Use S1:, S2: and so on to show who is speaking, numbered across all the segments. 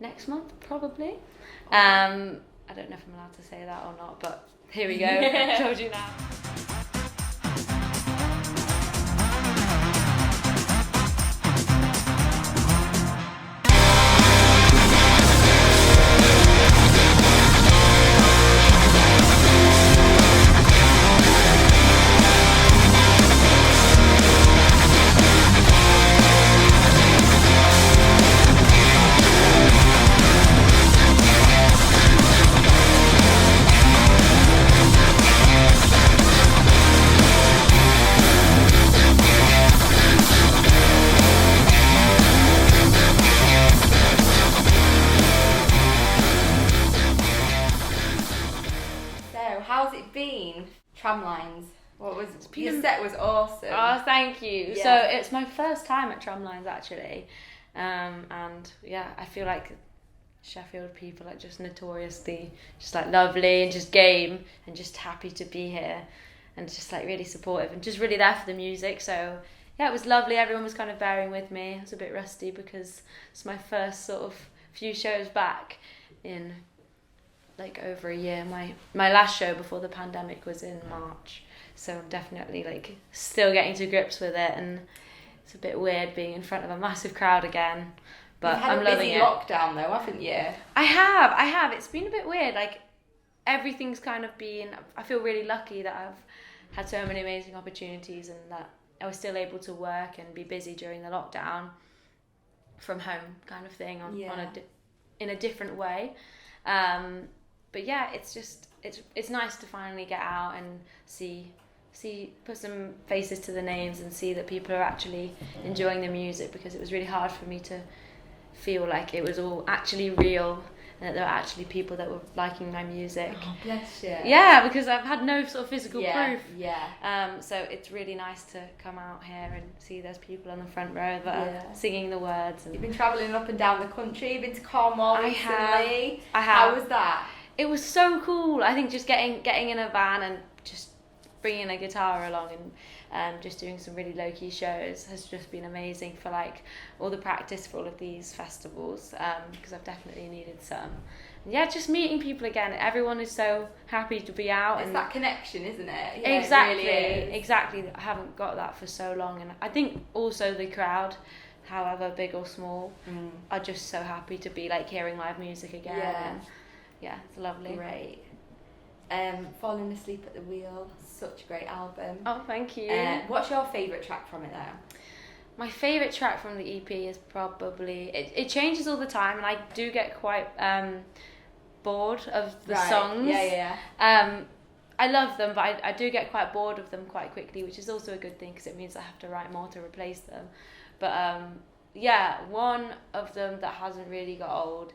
S1: next month probably. I don't know if I'm allowed to say that or not, but here we go. I told you now.
S2: How's it been? Tramlines. Your set was awesome.
S1: Oh, thank you.
S2: Yeah.
S1: So it's my first time at Tramlines actually, and yeah, I feel like Sheffield people are just notoriously just like lovely and just game and just happy to be here, and just like really supportive and just really there for the music. So yeah, it was lovely. Everyone was kind of bearing with me. I was a bit rusty because it's my first sort of few shows back in like over a year. My last show before the pandemic was in March, so I'm definitely like still getting to grips with it, and it's a bit weird being in front of a massive crowd again, but I'm loving it.
S2: You've had a busy lockdown though, haven't you?
S1: I have. It's been a bit weird. Like everything's kind of been. I feel really lucky that I've had so many amazing opportunities, and that I was still able to work and be busy during the lockdown from home, kind of thing, in a different way. But yeah, it's nice to finally get out and see put some faces to the names and see that people are actually enjoying the music, because it was really hard for me to feel like it was all actually real and that there were actually people that were liking my music.
S2: Oh, bless you.
S1: Yeah, because I've had no sort of physical proof.
S2: Yeah.
S1: So it's really nice to come out here and see there's people on the front row that are singing the words. And
S2: you've been travelling up and down the country. You've been to Cornwall recently.
S1: I have.
S2: How was that?
S1: It was so cool. I think just getting in a van and just bringing a guitar along and just doing some really low-key shows has just been amazing for like all the practice for all of these festivals, because I've definitely needed some. And yeah, just meeting people again. Everyone is so happy to be out.
S2: It's that connection, isn't it?
S1: Yeah, exactly.
S2: It really is.
S1: Exactly. I haven't got that for so long, and I think also the crowd, however big or small, are just so happy to be like hearing live music again.
S2: Yeah.
S1: And yeah, it's lovely.
S2: Great. Falling Asleep at the Wheel, such a great album.
S1: Oh, thank you.
S2: What's your favourite track from it though?
S1: My favourite track from the EP is probably, it changes all the time, and I do get quite bored of the songs.
S2: Yeah.
S1: I love them, but I do get quite bored of them quite quickly, which is also a good thing because it means I have to write more to replace them. But yeah, one of them that hasn't really got old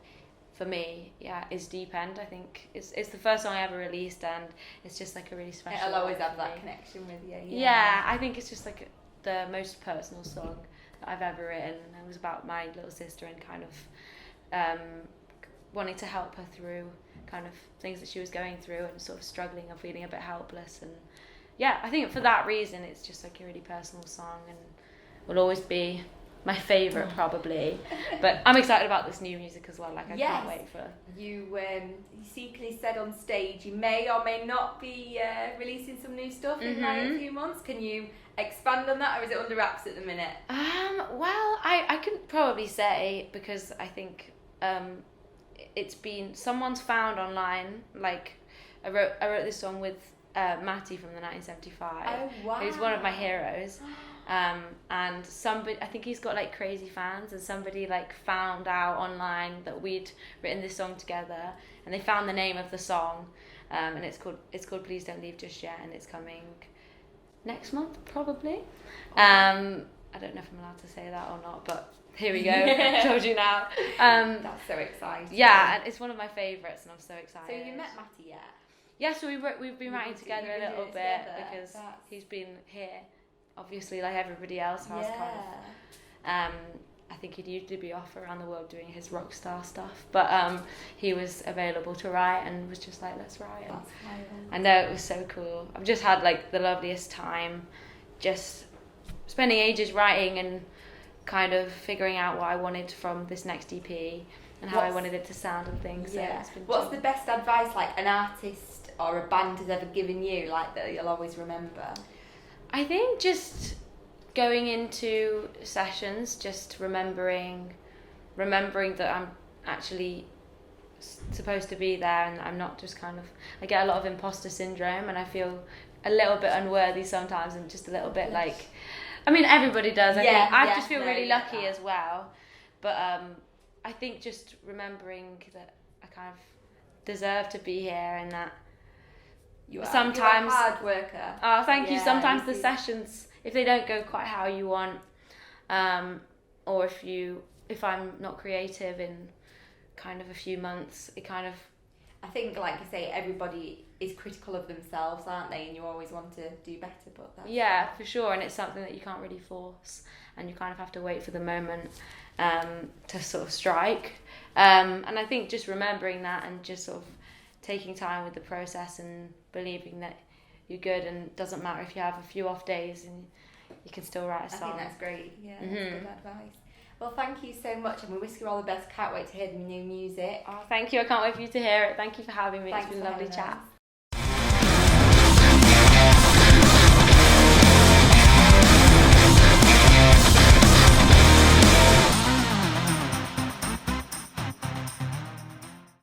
S1: for me, is Deep End. I think it's the first song I ever released, and it's just like a really special.
S2: It'll always have
S1: for
S2: that
S1: me.
S2: connection with you.
S1: Yeah, I think it's just like the most personal song that I've ever written. It was about my little sister and kind of wanting to help her through kind of things that she was going through and sort of struggling and feeling a bit helpless. And yeah, I think for that reason it's just like a really personal song and will always be my favourite probably. But I'm excited about this new music as well. Like I can't wait for.
S2: You secretly said on stage you may or may not be releasing some new stuff in like a few months. Can you expand on that, or is it under wraps at the minute?
S1: Well, I couldn't probably say, because I think it's been, someone's found online, like I wrote this song with Matty from the 1975.
S2: Oh wow.
S1: Who's one of my heroes. And somebody, I think he's got like crazy fans, and somebody like found out online that we'd written this song together, and they found the name of the song, and it's called Please Don't Leave Just Yet, and it's coming next month probably. I don't know if I'm allowed to say that or not, but here we go. I told you now.
S2: That's so exciting.
S1: Yeah, and it's one of my favourites, and I'm so excited.
S2: So you met Matty yet?
S1: Yeah, so we've been writing together a little bit because he's been here, obviously, like everybody else has kind of. I think he'd usually be off around the world doing his rock star stuff, but he was available to write and was just like, let's write.
S2: That's
S1: I know, it was so cool. I've just had like the loveliest time, just spending ages writing and kind of figuring out what I wanted from this next EP and how I wanted it to sound and things.
S2: Yeah.
S1: So
S2: What's the best advice like an artist or a band has ever given you, like that you'll always remember?
S1: I think just going into sessions, just remembering that I'm actually supposed to be there and I'm not just kind of, I get a lot of imposter syndrome and I feel a little bit unworthy sometimes and just a little bit like, I mean everybody does, I think. I just feel really lucky as well, but I think just remembering that I kind of deserve to be here and that sometimes
S2: you're a hard worker.
S1: Oh, thank you. Sometimes the sessions, if they don't go quite how you want, or if I'm not creative in kind of a few months, it kind of...
S2: I think, like you say, everybody is critical of themselves, aren't they? And you always want to do better, but that's...
S1: Yeah, for sure. And it's something that you can't really force, and you kind of have to wait for the moment to sort of strike. And I think just remembering that and just sort of taking time with the process and believing that you're good, and it doesn't matter if you have a few off days and you can still write a song.
S2: I think that's great. Yeah, that's good advice. Well, thank you so much, and we wish you all the best. Can't wait to hear the new music.
S1: Oh, thank you. I can't wait for you to hear it. Thank you for having me.
S2: Thanks,
S1: it's been a lovely chat.